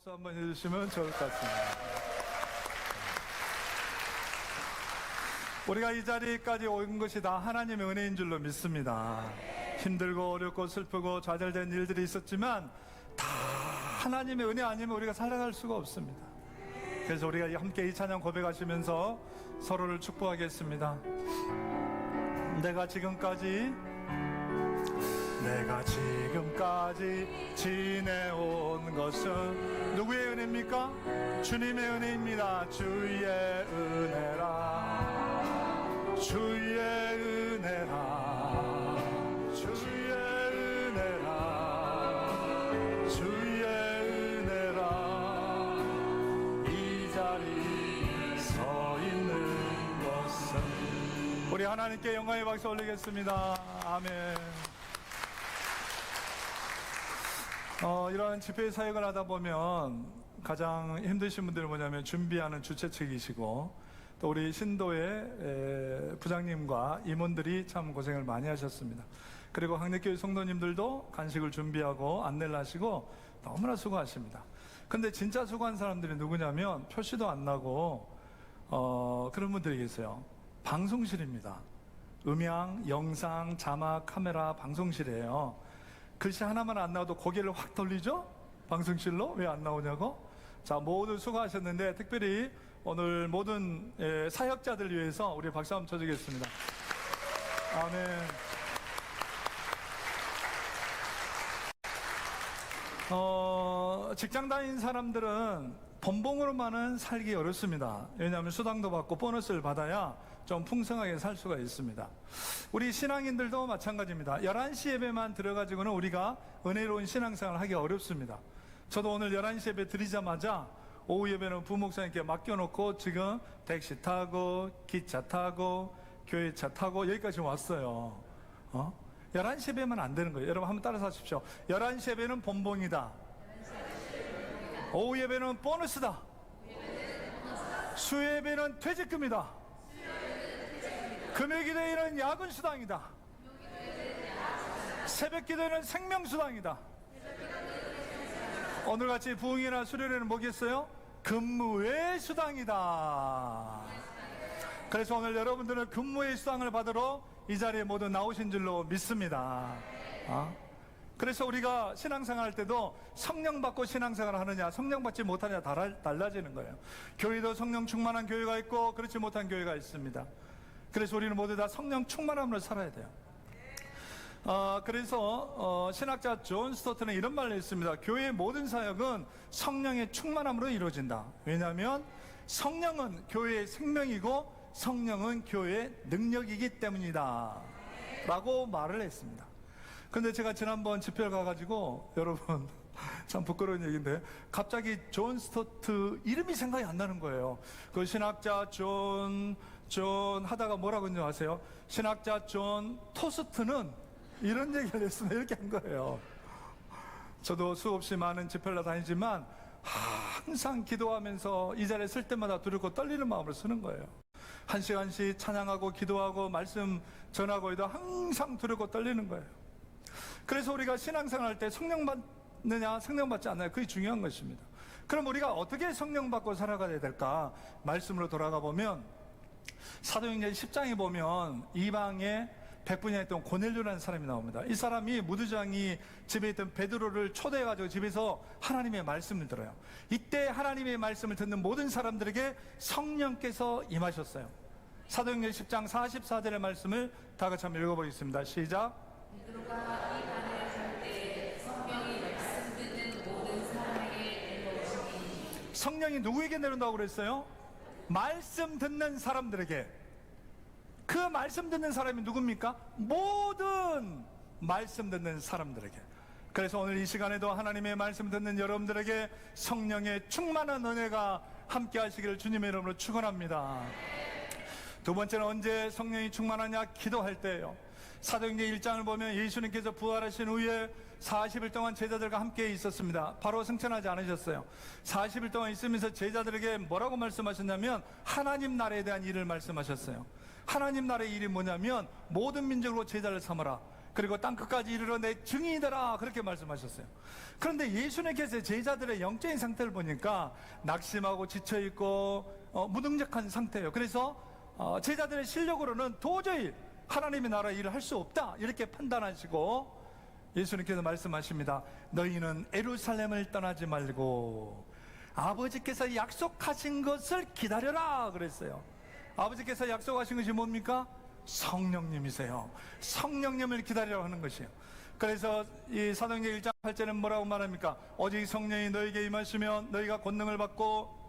박수 한번 해주시면 좋을 것 같습니다. 우리가 이 자리까지 온 것이 다 하나님의 은혜인 줄로 믿습니다. 힘들고 어렵고 슬프고 좌절된 일들이 있었지만 다 하나님의 은혜 아니면 우리가 살아갈 수가 없습니다. 그래서 우리가 함께 이 찬양 고백하시면서 서로를 축복하겠습니다. 내가 지금까지 지내온 것은 누구의 은혜입니까? 주님의 은혜입니다. 주의 은혜라, 주의 은혜라, 주의 은혜라, 주의 은혜라. 이 자리에 서 있는 것은. 우리 하나님께 영광의 박수 올리겠습니다. 아멘. 이러한 집회 사역을 하다 보면 가장 힘드신 분들은 뭐냐면 준비하는 주최 측이시고 또 우리 신도의 부장님과 임원들이 참 고생을 많이 하셨습니다. 그리고 항력교회 성도님들도 간식을 준비하고 안내를 하시고 너무나 수고하십니다. 근데 진짜 수고한 사람들이 누구냐면 표시도 안 나고 그런 분들이 계세요. 방송실입니다. 음향, 영상, 자막, 카메라 방송실이에요. 글씨 하나만 안 나와도 고개를 확 돌리죠? 방송실로? 왜 안 나오냐고? 자, 모두 수고하셨는데 특별히 오늘 모든 사역자들 위해서 우리 박수 한번 쳐주겠습니다. 아멘. 직장 다니는 사람들은 본봉으로만은 살기 어렵습니다. 왜냐하면 수당도 받고 보너스를 받아야 좀 풍성하게 살 수가 있습니다. 우리 신앙인들도 마찬가지입니다. 11시 예배만 들어가지고는 우리가 은혜로운 신앙생활을 하기 어렵습니다. 저도 오늘 11시 예배 드리자마자 오후 예배는 부목사님께 맡겨놓고 지금 택시 타고 기차 타고 교회차 타고 여기까지 왔어요. 11시 예배만 안 되는 거예요. 여러분 한번 따라서 하십시오. 11시 예배는 본봉이다. 오후 예배는 보너스다. 수예배는 퇴직금이다. 금요기도에는 야근수당이다. 새벽기도에는 생명수당이다. 오늘같이 부흥이나 수련회는 뭐겠어요? 근무의 수당이다. 그래서 오늘 여러분들은 근무의 수당을 받으러 이 자리에 모두 나오신 줄로 믿습니다. 그래서 우리가 신앙생활 할 때도 성령 받고 신앙생활을 하느냐 성령 받지 못하느냐 달라지는 거예요. 교회도 성령 충만한 교회가 있고 그렇지 못한 교회가 있습니다. 그래서 우리는 모두 다 성령 충만함으로 살아야 돼요. 그래서 신학자 존 스토트는 이런 말을 했습니다. 교회의 모든 사역은 성령의 충만함으로 이루어진다. 왜냐하면 성령은 교회의 생명이고 성령은 교회의 능력이기 때문이다 라고 말을 했습니다. 근데 제가 지난번 집회를 가가지고 여러분 참 부끄러운 얘기인데 갑자기 존 스토트 이름이 생각이 안 나는 거예요. 그 신학자 존 하다가 뭐라고 했는지 아세요? 신학자 존 토스트는 이런 얘기를 했으면 이렇게 한 거예요. 저도 수없이 많은 집회를 다니지만 항상 기도하면서 이 자리에 설 때마다 두렵고 떨리는 마음으로 쓰는 거예요. 한 시간씩 찬양하고 기도하고 말씀 전하고 해도 항상 두렵고 떨리는 거예요. 그래서 우리가 신앙생활 할 때 성령 받느냐 성령 받지 않느냐 그게 중요한 것입니다. 그럼 우리가 어떻게 성령 받고 살아가야 될까? 말씀으로 돌아가 보면 사도행전 10장에 보면 이방의 백부장에 있던 고넬료라는 사람이 나옵니다. 이 사람이 무두장이 집에 있던 베드로를 초대해가지고 집에서 하나님의 말씀을 들어요. 이때 하나님의 말씀을 듣는 모든 사람들에게 성령께서 임하셨어요. 사도행전 10장 44절의 말씀을 다 같이 한번 읽어보겠습니다. 시작. 베드로가 이방을 갈 때에 성령이 말씀 듣는 모든 사람에게 내려오시니. 성령이 누구에게 내려온다고 그랬어요? 말씀 듣는 사람들에게. 그 말씀 듣는 사람이 누굽니까? 모든 말씀 듣는 사람들에게. 그래서 오늘 이 시간에도 하나님의 말씀 듣는 여러분들에게 성령의 충만한 은혜가 함께 하시기를 주님의 이름으로 축원합니다. 두 번째는 언제 성령이 충만하냐? 기도할 때예요. 사도행전 1장을 보면 예수님께서 부활하신 후에 40일 동안 제자들과 함께 있었습니다. 바로 승천하지 않으셨어요. 40일 동안 있으면서 제자들에게 뭐라고 말씀하셨냐면 하나님 나라에 대한 일을 말씀하셨어요. 하나님 나라의 일이 뭐냐면 모든 민족으로 제자를 삼아라. 그리고 땅끝까지 이르러 내 증인이 되라, 그렇게 말씀하셨어요. 그런데 예수님께서 제자들의 영적인 상태를 보니까 낙심하고 지쳐있고 무능력한 상태예요. 그래서 제자들의 실력으로는 도저히 하나님의 나라 일을 할 수 없다, 이렇게 판단하시고 예수님께서 말씀하십니다. 너희는 예루살렘을 떠나지 말고 아버지께서 약속하신 것을 기다려라, 그랬어요. 아버지께서 약속하신 것이 뭡니까? 성령님이세요. 성령님을 기다리라고 하는 것이에요. 그래서 이 사도행전 1장 8절은 뭐라고 말합니까? 오직 성령이 너에게 임하시면 너희가 권능을 받고,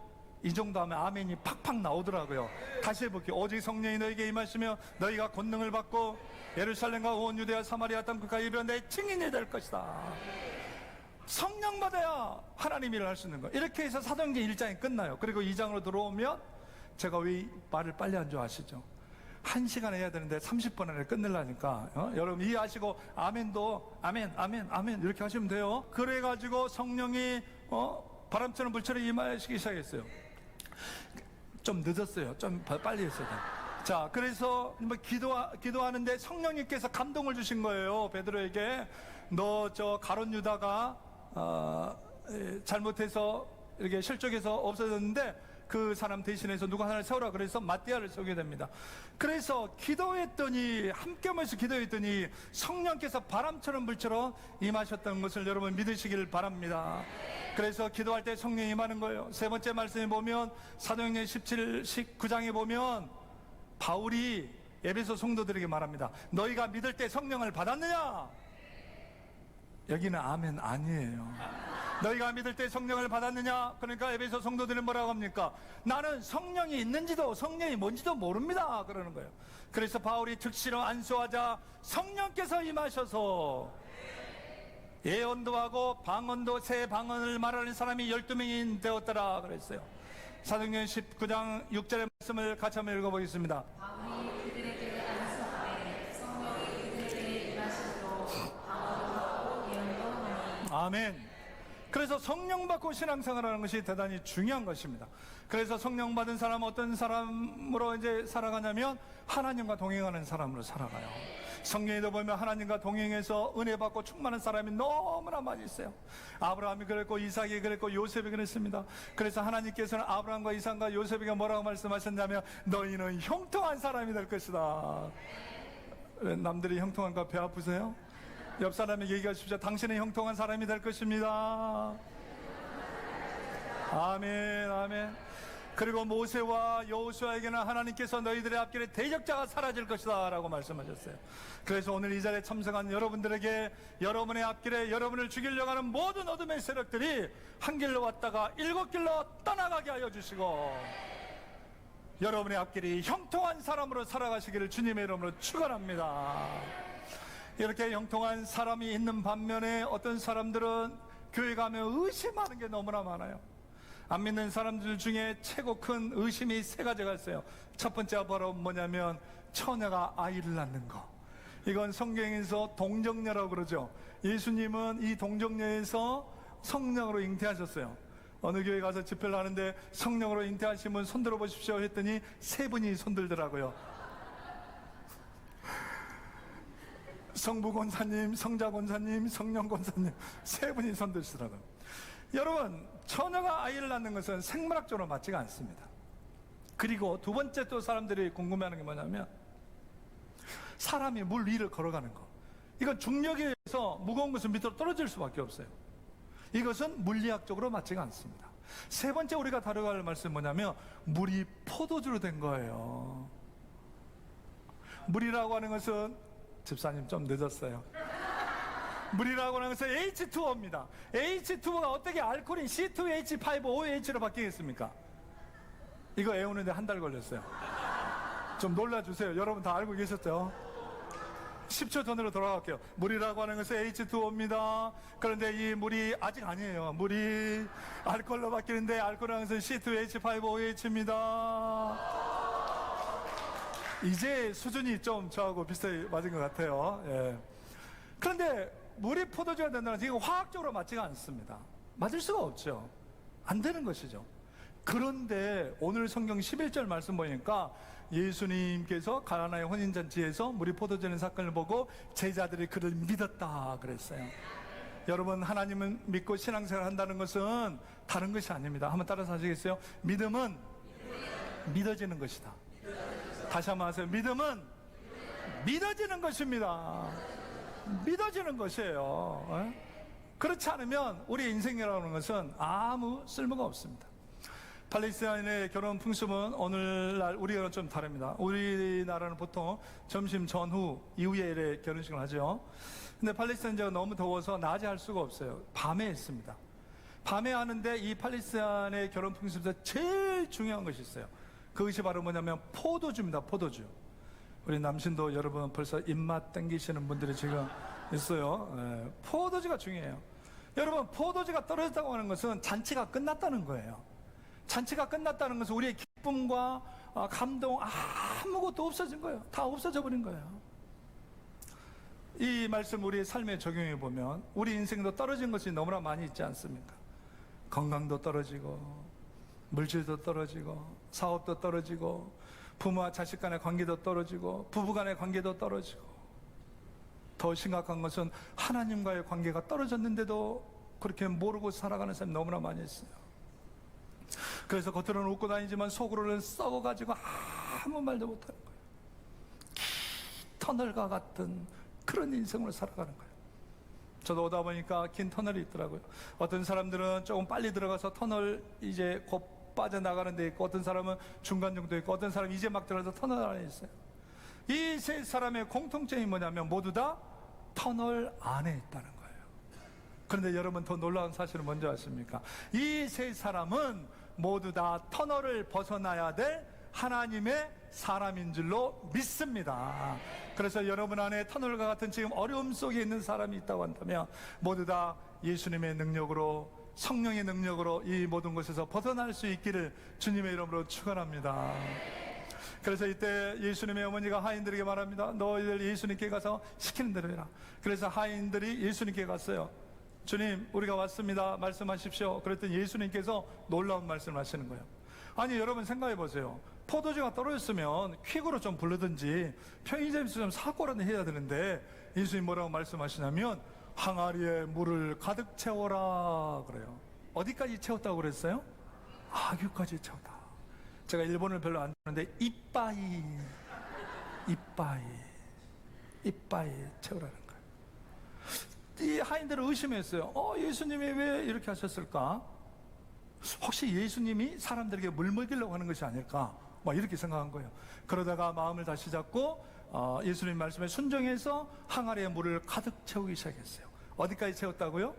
이 정도 하면 아멘이 팍팍 나오더라고요. 다시 해볼게요. 오직 성령이 너에게 임하시면 너희가 권능을 받고 예루살렘과 온 유대와 사마리아 땅끝까지 이르러 내 증인이 될 것이다. 성령 받아야 하나님 일을 할 수 있는 거예요. 이렇게 해서 사도행전 1장이 끝나요. 그리고 2장으로 들어오면, 제가 왜 말을 빨리 한 줄 아시죠? 1시간 해야 되는데 30분 안에 끝내려니까 여러분 이해하시고 아멘도 아멘 아멘 아멘 이렇게 하시면 돼요. 그래가지고 성령이 바람처럼 불처럼 임하시기 시작했어요. 좀 늦었어요. 좀 빨리 했어요. 자, 그래서 뭐 기도하는데 성령님께서 감동을 주신 거예요. 베드로에게. 너 저 가룟 유다가 잘못해서 이렇게 실족해서 없어졌는데 그 사람 대신해서 누가 하나를 세우라, 그래서 마띠아를 세우게 됩니다. 그래서 기도했더니, 함께 모여서 기도했더니 성령께서 바람처럼 불처럼 임하셨던 것을 여러분 믿으시길 바랍니다. 그래서 기도할 때 성령이 임하는 거예요. 세 번째 말씀에 보면 사도행전 17, 19장에 보면 바울이 에베소 성도들에게 말합니다. 너희가 믿을 때 성령을 받았느냐? 여기는 아멘 아니에요. 너희가 믿을 때 성령을 받았느냐? 그러니까 에베소 성도들은 뭐라고 합니까? 나는 성령이 있는지도 성령이 뭔지도 모릅니다, 그러는 거예요. 그래서 바울이 즉시로 안수하자 성령께서 임하셔서 예언도 하고 방언도, 새 방언을 말하는 사람이 12명이 되었더라 그랬어요. 사도행전 19장 6절의 말씀을 같이 한번 읽어보겠습니다. 아멘. 그래서 성령 받고 신앙생활하는 것이 대단히 중요한 것입니다. 그래서 성령 받은 사람은 어떤 사람으로 이제 살아가냐면 하나님과 동행하는 사람으로 살아가요. 성경에도 보면 하나님과 동행해서 은혜 받고 충만한 사람이 너무나 많이 있어요. 아브라함이 그랬고 이삭이 그랬고 요셉이 그랬습니다. 그래서 하나님께서는 아브라함과 이삭과 요셉에게 뭐라고 말씀하셨냐면 너희는 형통한 사람이 될 것이다. 남들이 형통한 거 배 아프세요? 옆 사람에게 얘기하십시오. 당신은 형통한 사람이 될 것입니다. 아멘 아멘. 그리고 모세와 여호수아에게는 하나님께서 너희들의 앞길에 대적자가 사라질 것이다 라고 말씀하셨어요. 그래서 오늘 이 자리에 참석한 여러분들에게 여러분의 앞길에 여러분을 죽이려고 하는 모든 어둠의 세력들이 한 길로 왔다가 7길로 떠나가게 하여 주시고 여러분의 앞길이 형통한 사람으로 살아가시기를 주님의 이름으로 축원합니다. 이렇게 형통한 사람이 있는 반면에 어떤 사람들은 교회 가면 의심하는 게 너무나 많아요. 안 믿는 사람들 중에 최고 큰 의심이 세 가지가 있어요. 첫 번째가 바로 뭐냐면 처녀가 아이를 낳는 거. 이건 성경에서 동정녀라고 그러죠. 예수님은 이 동정녀에서 성령으로 잉태하셨어요. 어느 교회 가서 집회를 하는데 성령으로 잉태하신 분 손 들어보십시오 했더니 세 분이 손 들더라고요. 성부 권사님, 성자 권사님, 성령 권사님 세 분이 손 드시더라고요. 여러분, 처녀가 아이를 낳는 것은 생물학적으로 맞지가 않습니다. 그리고 두 번째 또 사람들이 궁금해하는 게 뭐냐면 사람이 물 위를 걸어가는 거. 이건 중력에 의해서 무거운 것은 밑으로 떨어질 수밖에 없어요. 이것은 물리학적으로 맞지가 않습니다. 세 번째 우리가 다루어야 할 말씀은 뭐냐면 물이 포도주로 된 거예요. 물이라고 하는 것은 집사님 좀 늦었어요. 물이라고 하는 것은 H2O입니다. H2O가 어떻게 알코올인 C2H5OH로 바뀌겠습니까? 이거 외우는데 한 달 걸렸어요. 좀 놀라주세요. 여러분 다 알고 계셨죠? 10초 전으로 돌아갈게요. 물이라고 하는 것은 H2O입니다. 그런데 이 물이 아직 아니에요. 물이 알코올로 바뀌는데 알코올이라는 것은 C2H5OH입니다. 이제 수준이 좀 저하고 비슷하게 맞은 것 같아요. 예. 그런데 물이 포도주가 된다는 지금 화학적으로 맞지가 않습니다. 맞을 수가 없죠. 안 되는 것이죠. 그런데 오늘 성경 11절 말씀 보니까 예수님께서 가나의 혼인잔치에서 물이 포도되는 사건을 보고 제자들이 그를 믿었다 그랬어요. 여러분, 하나님을 믿고 신앙생활 한다는 것은 다른 것이 아닙니다. 한번 따라서 하시겠어요? 믿음은 믿어지는 것이다. 다시 한번 하세요. 믿음은 믿어지는 것입니다. 믿어지는 것이에요. 그렇지 않으면 우리 인생이라는 것은 아무 쓸모가 없습니다. 팔레스타인의 결혼 풍습은 오늘날 우리가 좀 다릅니다. 우리나라는 보통 점심 전후 이후에 결혼식을 하죠. 근데 팔레스타인제가 너무 더워서 낮에 할 수가 없어요. 밤에 했습니다. 밤에 하는데 이 팔레스타인의 결혼 풍습에서 제일 중요한 것이 있어요. 그것이 바로 뭐냐면 포도주입니다. 포도주. 우리 남신도 여러분 벌써 입맛 땡기시는 분들이 지금 있어요. 포도주가 중요해요. 여러분, 포도주가 떨어졌다고 하는 것은 잔치가 끝났다는 거예요. 잔치가 끝났다는 것은 우리의 기쁨과 감동 아무것도 없어진 거예요. 다 없어져 버린 거예요. 이 말씀 우리의 삶에 적용해 보면 우리 인생도 떨어진 것이 너무나 많이 있지 않습니까? 건강도 떨어지고, 물질도 떨어지고, 사업도 떨어지고, 부모와 자식 간의 관계도 떨어지고, 부부 간의 관계도 떨어지고, 더 심각한 것은 하나님과의 관계가 떨어졌는데도 그렇게 모르고 살아가는 사람이 너무나 많이 있어요. 그래서 겉으로는 웃고 다니지만 속으로는 썩어가지고 아무 말도 못하는 거예요. 터널과 같은 그런 인생으로 살아가는 거예요. 저도 오다 보니까 긴 터널이 있더라고요. 어떤 사람들은 조금 빨리 들어가서 터널 이제 곧 빠져나가는 데 있고, 어떤 사람은 중간 정도 있고, 어떤 사람은 이제 막 들어가서 터널 안에 있어요. 이 세 사람의 공통점이 뭐냐면 모두 다 터널 안에 있다는 거예요. 그런데 여러분, 더 놀라운 사실은 뭔지 아십니까? 이 세 사람은 모두 다 터널을 벗어나야 될 하나님의 사람인 줄로 믿습니다. 그래서 여러분 안에 터널과 같은 지금 어려움 속에 있는 사람이 있다고 한다면 모두 다 예수님의 능력으로, 성령의 능력으로 이 모든 것에서 벗어날 수 있기를 주님의 이름으로 축원합니다. 그래서 이때 예수님의 어머니가 하인들에게 말합니다. 너희들 예수님께 가서 시키는 대로 해라. 그래서 하인들이 예수님께 갔어요. 주님, 우리가 왔습니다. 말씀하십시오. 그랬더니 예수님께서 놀라운 말씀을 하시는 거예요. 아니, 여러분 생각해 보세요. 포도주가 떨어졌으면 퀵으로 좀 부르든지 편의점에서 좀 사고라도 해야 되는데 예수님 뭐라고 말씀하시냐면 항아리에 물을 가득 채워라 그래요. 어디까지 채웠다고 그랬어요? 아귀까지 채웠다. 제가 일본을 별로 안 좋아하는데 이빠이 채우라는 거예요. 이 하인들은 의심했어요. 예수님이 왜 이렇게 하셨을까? 혹시 예수님이 사람들에게 물 먹이려고 하는 것이 아닐까? 이렇게 생각한 거예요. 그러다가 마음을 다시 잡고 예수님 말씀에 순종해서 항아리에 물을 가득 채우기 시작했어요. 어디까지 채웠다고요?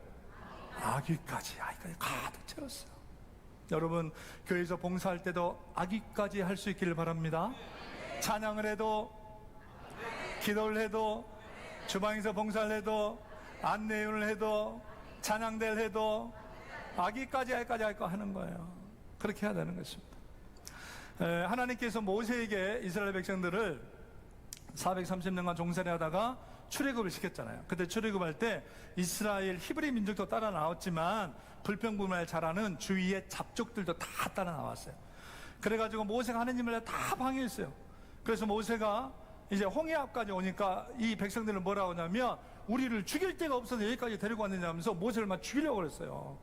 아귀까지 가득 채웠어요. 여러분, 교회에서 봉사할 때도 아귀까지 할 수 있기를 바랍니다. 찬양을 해도, 기도를 해도, 주방에서 봉사를 해도, 안내윤을 해도, 찬양대를 해도 아기까지 할까 하는 거예요. 그렇게 해야 되는 것입니다. 하나님께서 모세에게 이스라엘 백성들을 430년간 종살이 하다가 출애굽을 시켰잖아요. 그때 출애굽할 때 이스라엘 히브리 민족도 따라 나왔지만 불평불만을 잘하는 주위의 잡족들도 다 따라 나왔어요. 그래가지고 모세가 하나님을 다 방해했어요. 그래서 모세가 이제 홍해 앞까지 오니까 이 백성들은 뭐라고 하냐면 우리를 죽일 데가 없어서 여기까지 데리고 왔느냐 하면서 모세를 막 죽이려고 그랬어요.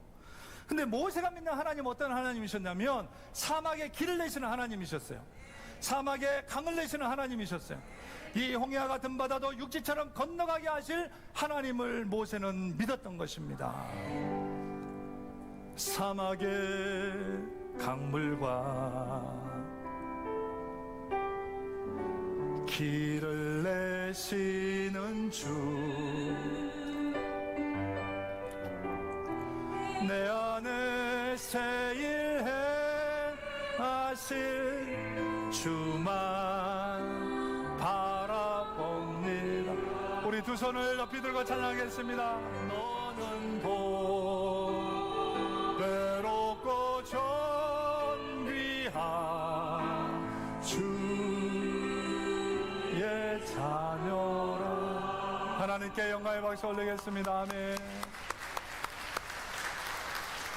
근데 모세가 믿는 하나님 어떤 하나님이셨냐면 사막에 길을 내시는 하나님이셨어요. 사막에 강을 내시는 하나님이셨어요. 이 홍해와 같은 바다도 육지처럼 건너가게 하실 하나님을 모세는 믿었던 것입니다. 사막의 강물과 길을 내시는 주, 내 안에 새일해 하실 주만 바라봅니다. 우리 두 손을 높이 들고 찬양하겠습니다. 너는 보배롭고 존귀한 주의 자녀라. 하나님께 영광의 박수 올리겠습니다. 아멘.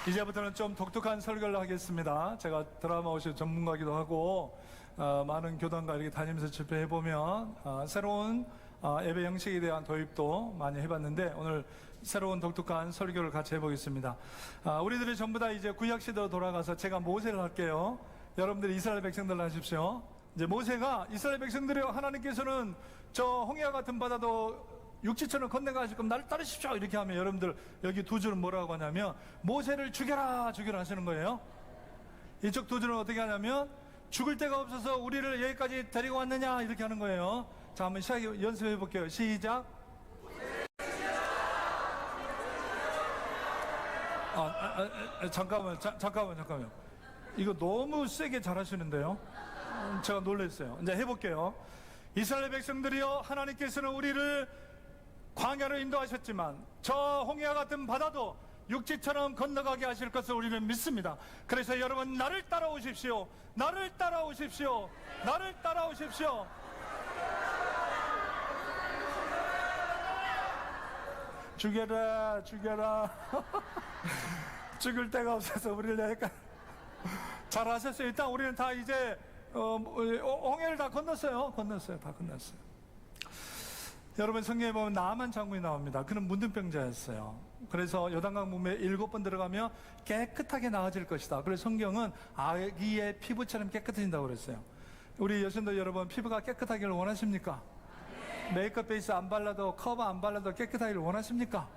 이제부터는 좀 독특한 설교를 하겠습니다. 제가 드라마 오실 전문가기도 하고 많은 교단과 이렇게 다니면서 집회해보면 새로운 예배 형식에 대한 도입도 많이 해봤는데 오늘 새로운 독특한 설교를 같이 해보겠습니다. 우리들이 전부 다 이제 구약시대로 돌아가서 제가 모세를 할게요. 여러분들이 이스라엘 백성들 하십시오. 이제 모세가 이스라엘 백성들이요, 하나님께서는 저 홍해와 같은 바다도 육지처럼 건너가실 거면 나를 따르십시오 이렇게 하면 여러분들 여기 두 줄은 뭐라고 하냐면 모세를 죽여라 죽여라 하시는 거예요. 이쪽 두 줄은 어떻게 하냐면 죽을 데가 없어서 우리를 여기까지 데리고 왔느냐 이렇게 하는 거예요. 자, 한번 연습해 볼게요. 시작. 잠깐만. 이거 너무 세게 잘하시는데요. 제가 놀랐어요. 이제 해볼게요. 이스라엘 백성들이요, 하나님께서는 우리를 광야로 인도하셨지만 저 홍해와 같은 바다도 육지처럼 건너가게 하실 것을 우리는 믿습니다. 그래서 여러분 나를 따라오십시오. 나를 따라오십시오. 나를 따라오십시오. 죽여라 죽여라. 죽을 데가 없어서 우리를 여기까지. 잘하셨어요. 일단 우리는 다 이제 홍해를 다 건넜어요. 다 건넜어요. 여러분 성경에 보면 나아만 장군이 나옵니다. 그는 문둥병자였어요. 그래서 요단강 문매에 7번 들어가면 깨끗하게 나아질 것이다. 그래서 성경은 아기의 피부처럼 깨끗해진다고 그랬어요. 우리 여신도 여러분 피부가 깨끗하기를 원하십니까? 메이크업 베이스 안 발라도 커버 안 발라도 깨끗하기를 원하십니까?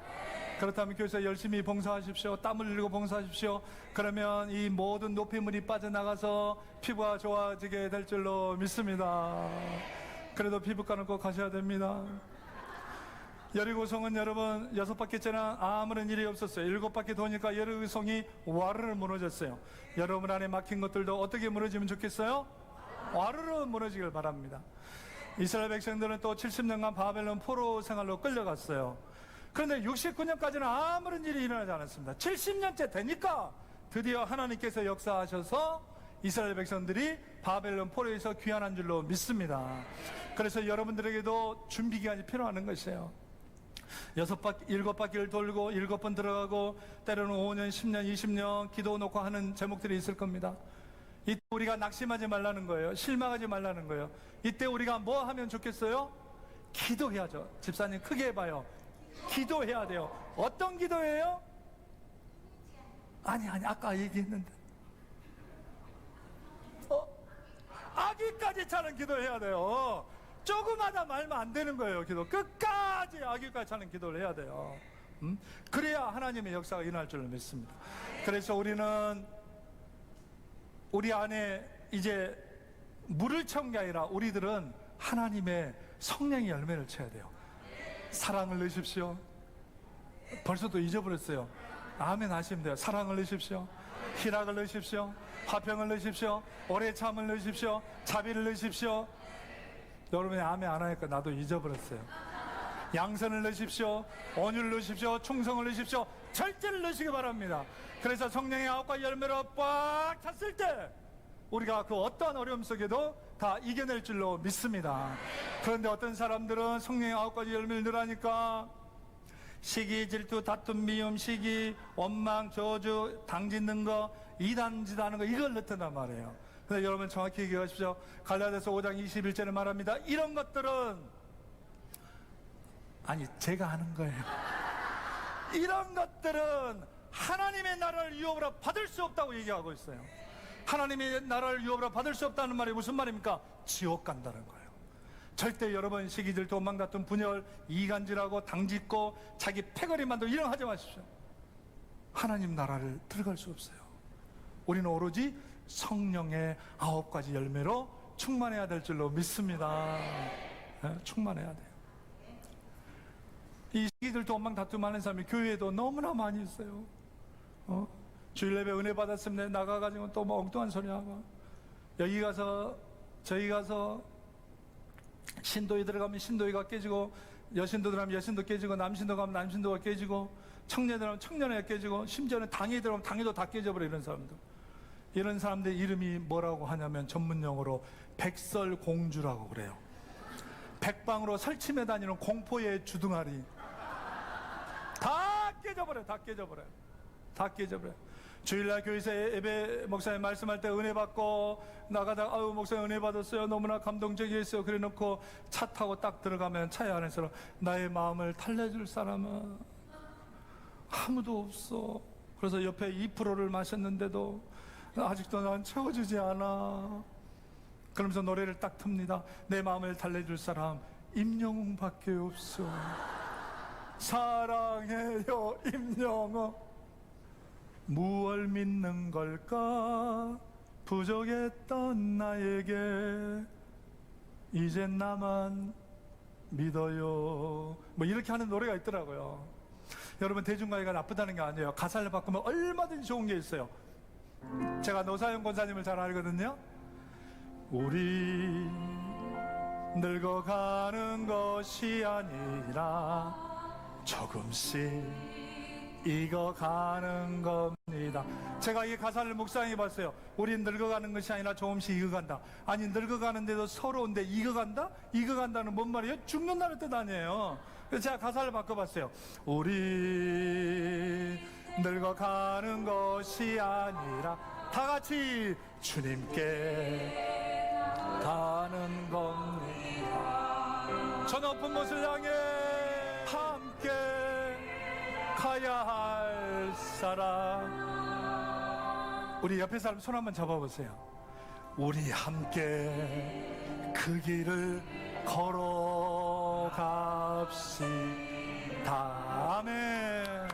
그렇다면 교회에서 열심히 봉사하십시오. 땀을 흘리고 봉사하십시오. 그러면 이 모든 노폐물이 빠져나가서 피부가 좋아지게 될 줄로 믿습니다. 그래도 피부과는 꼭 가셔야 됩니다. 여리고성은 여러분 6바퀴째나 아무런 일이 없었어요. 7바퀴 도니까 여리고성이 와르르 무너졌어요. 여러분 안에 막힌 것들도 어떻게 무너지면 좋겠어요? 와르르 무너지길 바랍니다. 이스라엘 백성들은 또 70년간 바벨론 포로 생활로 끌려갔어요. 그런데 69년까지는 아무런 일이 일어나지 않았습니다. 70년째 되니까 드디어 하나님께서 역사하셔서 이스라엘 백성들이 바벨론 포로에서 귀환한 줄로 믿습니다. 그래서 여러분들에게도 준비 기간이 필요한 것이에요. 7바퀴를 돌고 7번 들어가고 때로는 5년, 10년, 20년 기도 놓고 하는 제목들이 있을 겁니다. 이때 우리가 낙심하지 말라는 거예요. 실망하지 말라는 거예요. 이때 우리가 뭐 하면 좋겠어요? 기도해야죠. 집사님 크게 해봐요. 기도해야 돼요. 어떤 기도예요? 아니 아까 얘기했는데 아기까지 차는 기도해야 돼요. 조금마다 말면 안 되는 거예요. 기도 끝까지 아기까지 차는 기도를 해야 돼요. 그래야 하나님의 역사가 일어날 줄로 믿습니다. 그래서 우리는 우리 안에 이제 물을 채운 게 아니라 우리들은 하나님의 성령의 열매를 채워야 돼요. 사랑을 넣으십시오. 벌써 또 잊어버렸어요. 아멘 하시면 돼요. 사랑을 넣으십시오. 희락을 넣으십시오. 화평을 넣으십시오. 오래 참을 넣으십시오. 자비를 넣으십시오. 여러분이 아멘 안 하니까 나도 잊어버렸어요. 양선을 넣으십시오. 온유를 넣으십시오. 충성을 넣으십시오. 절제를 넣으시기 바랍니다. 그래서 성령의 9가지 열매로 꽉 찼을 때 우리가 그 어떠한 어려움 속에도 다 이겨낼 줄로 믿습니다. 그런데 어떤 사람들은 성령의 9가지 열매를 넣으라니까 시기, 질투, 다툼, 미움, 시기, 원망, 저주, 당짓는 거, 이단짓하는 거 이걸 넣던단 말이에요. 근데 여러분 정확히 얘기하십시오. 갈라디아서 5장 21절에 말합니다. 이런 것들은 아니 제가 하는 거예요. 이런 것들은 하나님의 나라를 유업으로 받을 수 없다고 얘기하고 있어요. 하나님의 나라를 유업으로 받을 수 없다는 말이 무슨 말입니까? 지옥 간다는 거예요. 절대 여러분 시기, 질투, 원망, 다툼, 분열, 이간질하고 당짓고 자기 패거리 만들고 이런 거 하지 마십시오. 하나님 나라를 들어갈 수 없어요. 우리는 오로지 성령의 9가지 열매로 충만해야 될 줄로 믿습니다. 네, 충만해야 돼요. 이 시기, 질투, 원망, 다툼 하는 사람이 교회에도 너무나 많이 있어요. 주일 예배 은혜 받았으면 나가가지고 또 뭐 엉뚱한 소리 하고 여기 가서 저기 가서 신도에 들어가면 신도회가 깨지고 여신도 들어가면 여신도 깨지고 남신도 가면 남신도가 깨지고 청년에 들어가면 청년회가 깨지고 심지어는 당에 들어가면 당에도 다 깨져버려. 이런 사람들 이름이 뭐라고 하냐면 전문용어로 백설공주라고 그래요. 백방으로 설치며 다니는 공포의 주둥아리 다 깨져버려요. 다 깨져버려요. 주일날 교회에서 예배 목사님 말씀할 때 은혜 받고 나가다가 아유 목사님 은혜 받았어요. 너무나 감동적이었어요. 그래 놓고 차 타고 딱 들어가면 차에 안에서 나의 마음을 달래줄 사람은 아무도 없어. 그래서 옆에 2%를 마셨는데도 아직도 난 채워주지 않아. 그러면서 노래를 딱 틉니다. 내 마음을 달래줄 사람 임영웅밖에 없어. 사랑해요 임영웅. 무얼 믿는 걸까 부족했던 나에게 이젠 나만 믿어요. 뭐 이렇게 하는 노래가 있더라고요. 여러분 대중가요가 나쁘다는 게 아니에요. 가사를 바꾸면 얼마든지 좋은 게 있어요. 제가 노사연 권사님을 잘 알거든요. 우리 늙어가는 것이 아니라 조금씩 익어가는 겁니다. 제가 이 가사를 묵상해 봤어요. 우린 늙어가는 것이 아니라 조금씩 익어간다. 아니 늙어가는데도 서러운데 익어간다? 익어간다는 뭔 말이에요? 죽는다는 뜻 아니에요. 그래서 제가 가사를 바꿔봤어요. 우리 늙어가는 것이 아니라 다 같이 주님께 가는 겁니다. 저 높은 곳을 향해 함께 가야 할 사람. 우리 옆에 사람 손 한번 잡아보세요. 우리 함께 그 길을 걸어갑시다. 아멘.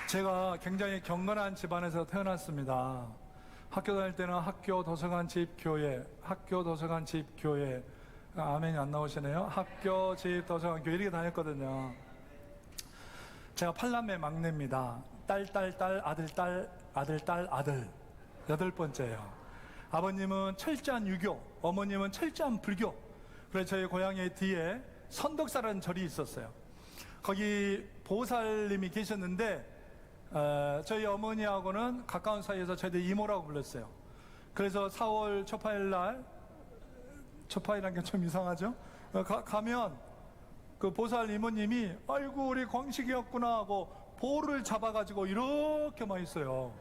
제가 굉장히 경건한 집안에서 태어났습니다. 학교 다닐 때는 학교 도서관 집 교회, 학교 도서관 집 교회. 아멘이 안 나오시네요. 학교 집 도서관 교회 이렇게 다녔거든요. 제가 8남매 막내입니다. 딸 아들 아들 8번째예요. 아버님은 철저한 유교, 어머님은 철저한 불교. 그래서 저희 고향의 뒤에 선덕사라는 절이 있었어요. 거기 보살님이 계셨는데 저희 어머니하고는 가까운 사이에서 저희들 이모라고 불렀어요. 그래서 4월 초파일 날, 초파일이라는 게 좀 이상하죠? 가면 그 보살 이모님이 아이고 우리 광식이었구나 하고 볼을 잡아가지고 이렇게 막 있어요.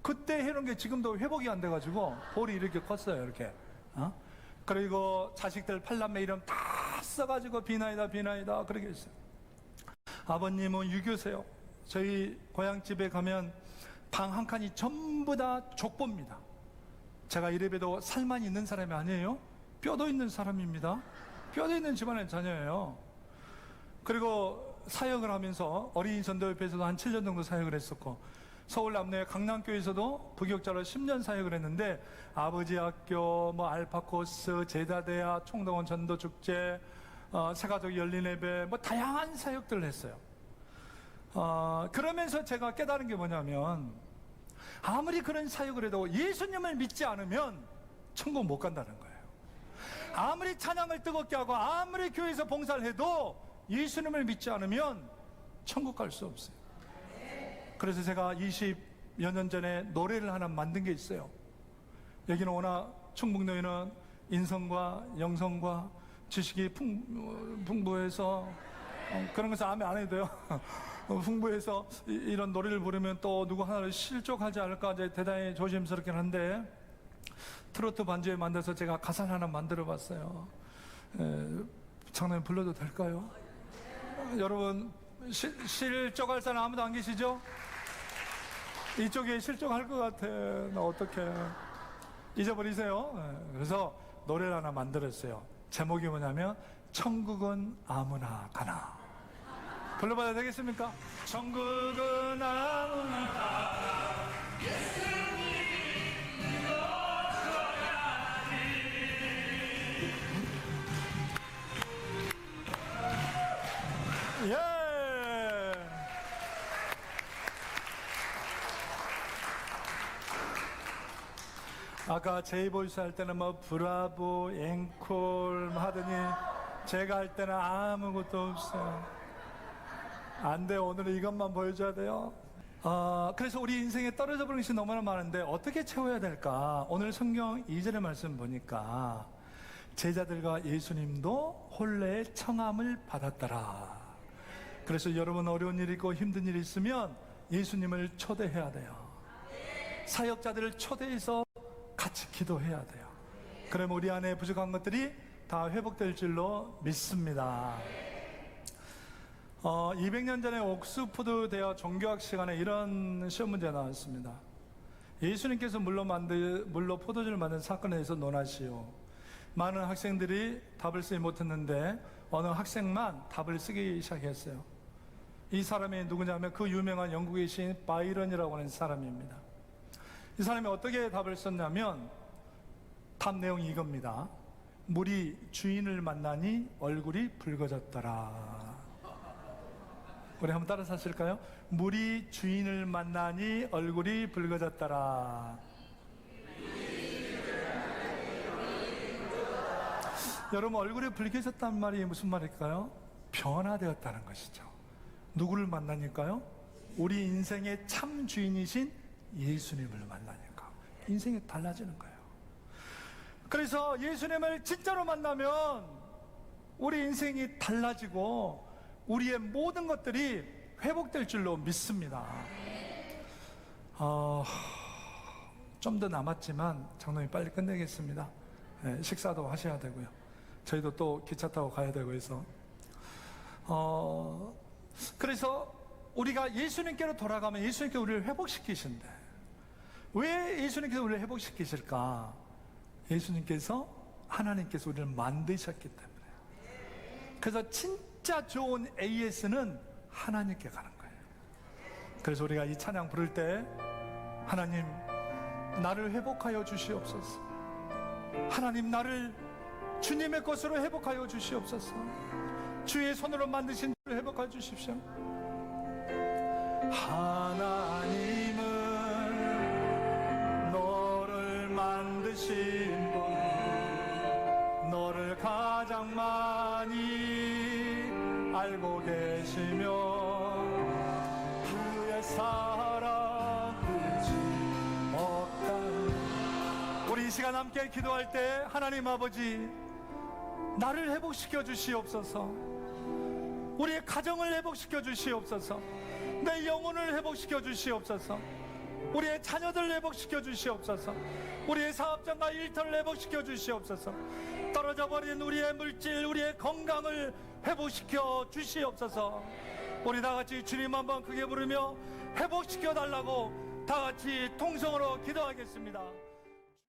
그때 해놓은 게 지금도 회복이 안 돼가지고 볼이 이렇게 컸어요. 이렇게. 그리고 자식들 8남매 이름 다 써가지고 비나이다 그렇게 있어요. 아버님은 유교세요. 저희 고향집에 가면 방 한 칸이 전부 다 족보입니다. 제가 이래봬도 살만 있는 사람이 아니에요. 뼈도 있는 사람입니다. 뼈도 있는 집안의 자녀예요. 그리고 사역을 하면서 어린이 전도협회에서도 한 7년 정도 사역을 했었고, 서울 남녀의 강남교에서도 부교육자로 10년 사역을 했는데, 아버지 학교, 뭐 알파코스, 제다대야, 총동원 전도축제, 새가족 열린 예배, 뭐 다양한 사역들을 했어요. 그러면서 제가 깨달은 게 뭐냐면, 아무리 그런 사역을 해도 예수님을 믿지 않으면 천국 못 간다는 거예요. 아무리 찬양을 뜨겁게 하고 아무리 교회에서 봉사를 해도 예수님을 믿지 않으면 천국 갈 수 없어요. 그래서 제가 20여 년 전에 노래를 하나 만든 게 있어요. 여기는 워낙 충북노예는 인성과 영성과 지식이 풍부해서 그런 것을 아멘 안 해도 돼요. 풍부해서 이런 노래를 부르면 또 누구 하나를 실족하지 않을까 이제 대단히 조심스럽긴 한데, 트로트 반주에 만들어서 제가 가사를 하나 만들어 봤어요. 장로님 불러도 될까요? 여러분 실족할 사람 아무도 안 계시죠? 이쪽에 실족할 것 같아. 나 어떡해. 잊어버리세요. 그래서 노래를 하나 만들었어요. 제목이 뭐냐면 천국은 아무나 가나. 불러봐도 되겠습니까? 천국은 아무나 가나. 예. 아까 제이보이스 할 때는 뭐 브라보, 앵콜 하더니 제가 할 때는 아무것도 없어요. 안 돼. 오늘은 이것만 보여줘야 돼요. 그래서 우리 인생에 떨어져 버린 것이 너무나 많은데 어떻게 채워야 될까? 오늘 성경 2절의 말씀 보니까 제자들과 예수님도 혼례의 청함을 받았더라. 그래서 여러분 어려운 일 있고 힘든 일 있으면 예수님을 초대해야 돼요. 사역자들을 초대해서 같이 기도해야 돼요. 그러면 우리 안에 부족한 것들이 다 회복될 줄로 믿습니다. 200년 전에 옥스포드 대학 종교학 시간에 이런 시험 문제 나왔습니다. 예수님께서 물로 포도주를 만든 사건에 대해서 논하시오. 많은 학생들이 답을 쓰지 못했는데 어느 학생만 답을 쓰기 시작했어요. 이 사람이 누구냐면 그 유명한 영국의 시인 바이런이라고 하는 사람입니다. 이 사람이 어떻게 답을 썼냐면 답 내용이 이겁니다. 물이 주인을 만나니 얼굴이 붉어졌더라. 우리 한번 따라서 하실까요? 물이 주인을 만나니 얼굴이 붉어졌더라. 여러분, 얼굴이 붉어졌다는 말이 무슨 말일까요? 변화되었다는 것이죠. 누구를 만나니까요? 우리 인생의 참 주인이신 예수님을 만나니까 인생이 달라지는 거예요. 그래서 예수님을 진짜로 만나면 우리 인생이 달라지고 우리의 모든 것들이 회복될 줄로 믿습니다. 좀 더 남았지만 장로님 빨리 끝내겠습니다. 네, 식사도 하셔야 되고요. 저희도 또 기차 타고 가야 되고 해서 그래서 우리가 예수님께로 돌아가면 예수님께서 우리를 회복시키신대. 왜 예수님께서 우리를 회복시키실까? 예수님께서 하나님께서 우리를 만드셨기 때문에. 그래서 진짜 좋은 AS는 하나님께 가는 거예요. 그래서 우리가 이 찬양 부를 때 하나님 나를 회복하여 주시옵소서. 하나님 나를 주님의 것으로 회복하여 주시옵소서. 주의 손으로 만드신 주를 회복하여 주십시오. 하나님은 너를 만드신 분, 너를 가장 많이 알고 계시며 그의 사랑 끝이 없다. 우리 이 시간 함께 기도할 때 하나님 아버지 나를 회복시켜 주시옵소서. 우리의 가정을 회복시켜 주시옵소서. 내 영혼을 회복시켜 주시옵소서. 우리의 자녀들 회복시켜 주시옵소서. 우리의 사업장과 일터를 회복시켜 주시옵소서. 떨어져 버린 우리의 물질, 우리의 건강을 회복시켜 주시옵소서. 우리 다 같이 주님 한번 크게 부르며 회복시켜 달라고 다 같이 통성으로 기도하겠습니다.